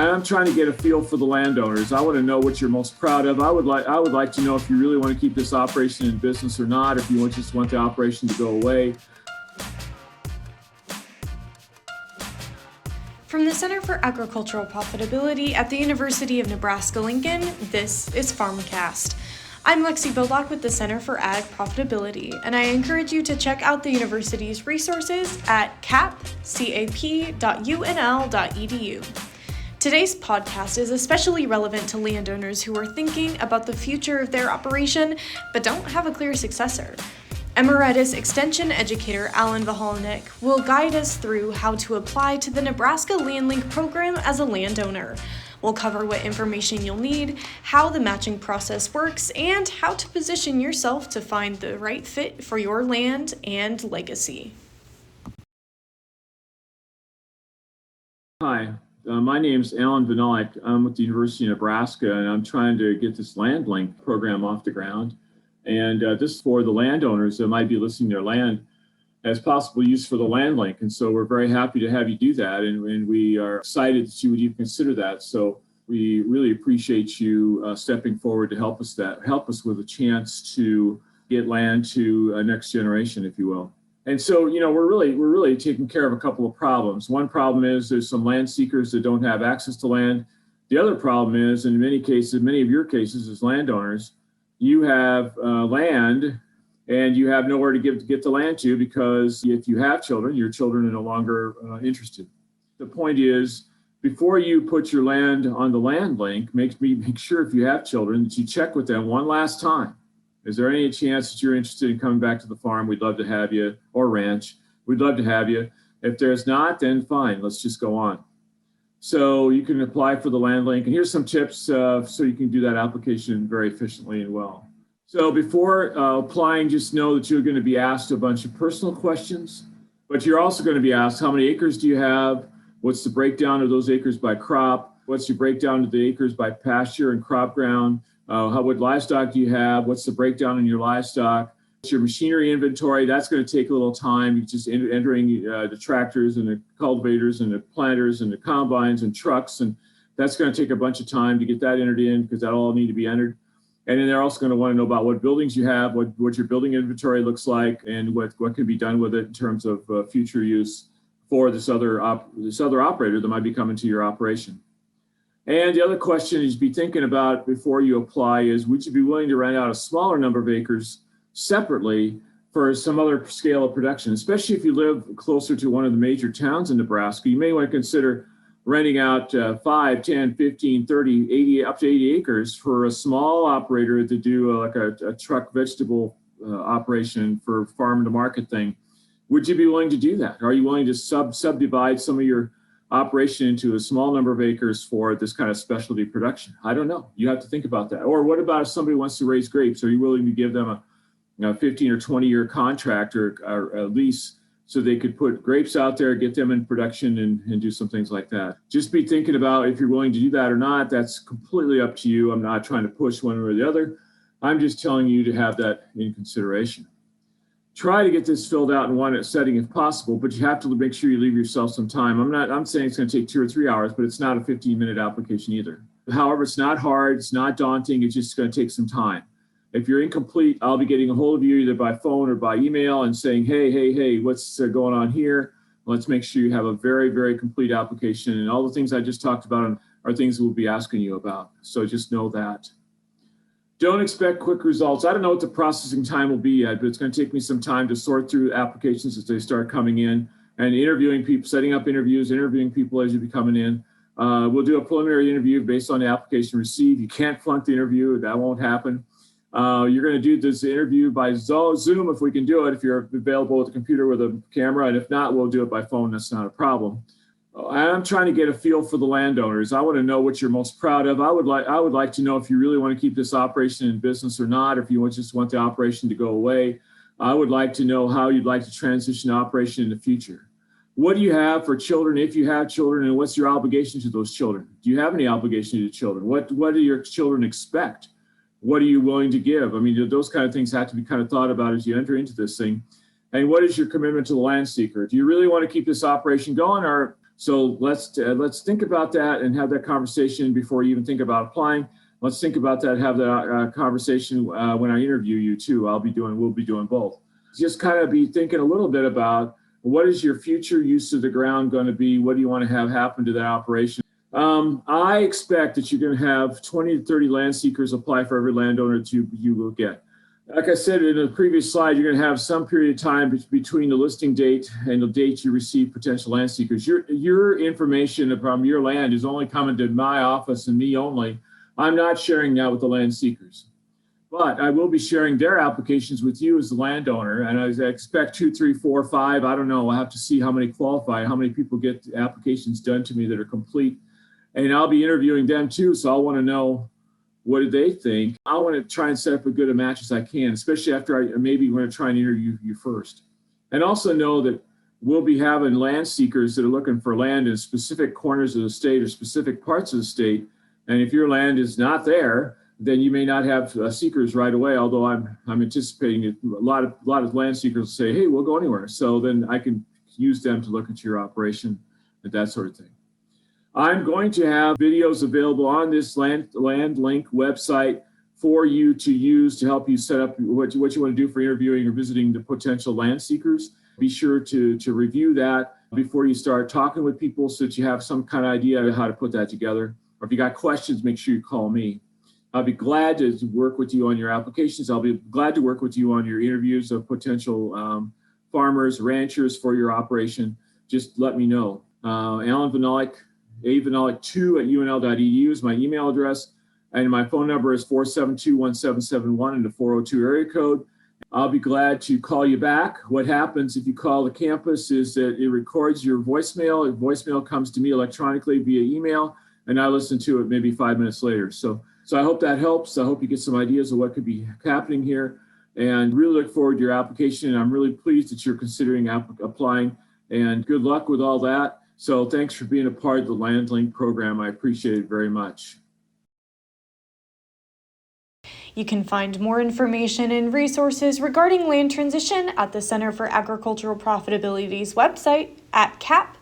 I'm trying to get a feel for the landowners. I want to know what you're most proud of. I would like to know if you really want to keep this operation in business or not, if you just want the operation to go away. From the Center for Agricultural Profitability at the University of Nebraska Lincoln, this is FarmCast. I'm Lexi Bodlock with the Center for Ag Profitability, and I encourage you to check out the university's resources at cap.unl.edu. Today's podcast is especially relevant to landowners who are thinking about the future of their operation but don't have a clear successor. Emeritus Extension Educator Allan Vyhnalek will guide us through how to apply to the Nebraska Land Link program as a landowner. We'll cover what information you'll need, how the matching process works, and how to position yourself to find the right fit for your land and legacy. Hi, my name's Allan Vyhnalek. I'm with the University of Nebraska, and I'm trying to get this Land Link program off the ground. And this is for the landowners that might be listing their land as possible use for the Land Link. And so we're very happy to have you do that. And we are excited that you would even consider that. So we really appreciate you stepping forward to help us with a chance to get land to a next generation, if you will. And so, we're really taking care of a couple of problems. One problem is there's some land seekers that don't have access to land. The other problem is, in many of your cases as landowners, you have land and you have nowhere to get the land to, because if you have children, your children are no longer interested. The point is, before you put your land on the Land Link, make sure if you have children that you check with them one last time. Is there any chance that you're interested in coming back to the farm? We'd love to have you, or ranch. We'd love to have you. If there's not, then fine, let's just go on. So you can apply for the Land Link, and here's some tips so you can do that application very efficiently and well. So before applying, just know that you're going to be asked a bunch of personal questions, but you're also going to be asked, how many acres do you have? What's the breakdown of those acres by crop? What's your breakdown of the acres by pasture and crop ground? What livestock do you have? What's the breakdown in your livestock? What's your machinery inventory? That's going to take a little time. You're just entering the tractors and the cultivators and the planters and the combines and trucks, and that's going to take a bunch of time to get that entered in, because that all need to be entered. And then they're also going to want to know about what buildings you have, what your building inventory looks like, and what can be done with it in terms of future use for this other operator that might be coming to your operation. And the other question is be thinking about before you apply is, would you be willing to rent out a smaller number of acres separately for some other scale of production? Especially if you live closer to one of the major towns in Nebraska, you may want to consider renting out 5, 10, 15, 30, 80, up to 80 acres for a small operator to do a truck vegetable operation for farm to market thing. Would you be willing to do that? Are you willing to subdivide some of your operation into a small number of acres for this kind of specialty production? I don't know. You have to think about that. Or what about if somebody wants to raise grapes? Are you willing to give them a 15 or 20-year contract or a lease so they could put grapes out there, get them in production, and do some things like that? Just be thinking about if you're willing to do that or not. That's completely up to you. I'm not trying to push one way or the other. I'm just telling you to have that in consideration. Try to get this filled out in one setting if possible, but you have to make sure you leave yourself some time. I'm saying it's going to take 2 or 3 hours, but it's not a 15-minute application either. However, it's not hard, it's not daunting, it's just going to take some time. If you're incomplete, I'll be getting a hold of you either by phone or by email and saying, hey, what's going on here? Let's make sure you have a very, very complete application. And all the things I just talked about are things we'll be asking you about. So just know that. Don't expect quick results. I don't know what the processing time will be yet, but it's going to take me some time to sort through applications as they start coming in, and interviewing people, setting up interviews, interviewing people as you be coming in. We'll do a preliminary interview based on the application received. You can't flunk the interview. That won't happen. You're going to do this interview by Zoom if we can do it, if you're available with a computer with a camera, and if not, we'll do it by phone. That's not a problem. I'm trying to get a feel for the landowners. I want to know what you're most proud of. I would like to know if you really want to keep this operation in business or not, if you just want the operation to go away. I would like to know how you'd like to transition operation in the future. What do you have for children, if you have children, and what's your obligation to those children? Do you have any obligation to children? What do your children expect? What are you willing to give? I mean, those kind of things have to be kind of thought about as you enter into this thing. And what is your commitment to the land seeker? Do you really want to keep this operation going, or So let's think about that and have that conversation before you even think about applying. Let's think about that, have that conversation when I interview you too. We'll be doing both. Just kind of be thinking a little bit about what is your future use of the ground going to be? What do you want to have happen to that operation? I expect that you're going to have 20 to 30 land seekers apply for every landowner that you will get. Like I said in the previous slide, you're going to have some period of time between the listing date and the date you receive potential land seekers. Your information from your land is only coming to my office and me only. I'm not sharing that with the land seekers, but I will be sharing their applications with you as the landowner. And I expect 2, 3, 4, 5. I don't know. I'll have to see how many qualify, how many people get applications done to me that are complete. And I'll be interviewing them too. So I'll want to know, what do they think? I want to try and set up as good a match as I can, especially after I maybe want to try and interview you first. And also know that we'll be having land seekers that are looking for land in specific corners of the state or specific parts of the state. And if your land is not there, then you may not have seekers right away. Although I'm anticipating that a lot of land seekers will say, "Hey, we'll go anywhere." So then I can use them to look at your operation and that sort of thing. I'm going to have videos available on this Land Link website for you to use to help you set up what you want to do for interviewing or visiting the potential land seekers. Be sure to review that before you start talking with people so that you have some kind of idea of how to put that together. Or if you got questions, make sure you call me. I'll be glad to work with you on your applications. I'll be glad to work with you on your interviews of potential farmers, ranchers for your operation. Just let me know. Allan Vyhnalek, avyhnalek2@unl.edu is my email address, and my phone number is 472-1771 in the 402 area code. I'll be glad to call you back. What happens if you call the campus is that it records your voicemail. The voicemail comes to me electronically via email, and I listen to it maybe 5 minutes later. So I hope that helps. I hope you get some ideas of what could be happening here, and really look forward to your application. And I'm really pleased that you're considering applying, and good luck with all that. So thanks for being a part of the Land Link program. I appreciate it very much. You can find more information and resources regarding land transition at the Center for Agricultural Profitability's website at cap.unl.edu.